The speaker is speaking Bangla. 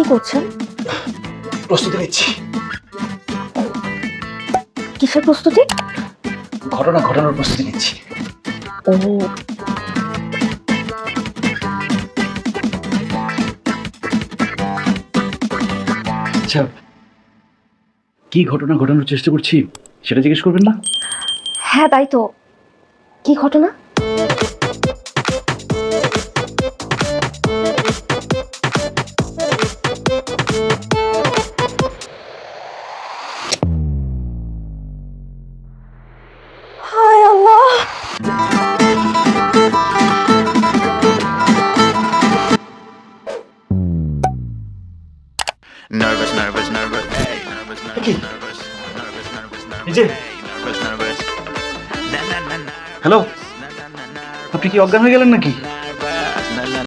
করছেন? প্রস্তুতি নিচ্ছি। কিসের প্রস্তুতি? ঘটনা ঘটানোর প্রস্তুতি নিচ্ছি। ও, আচ্ছা, কি ঘটনা ঘটানোর চেষ্টা করছি সেটা জিজ্ঞেস করবেন না? হ্যাঁ তাই তো। কি ঘটনা? হায় আল্লাহ! Nervous, nervous, nervous, hey, nervous, Okay. nervous, nervous, nervous, nervous, এই যে। hey, nervous, nervous. Na na na na. Hello, Na na na na. আপনি কি অজ্ঞান হয়ে গেলেন নাকি? Na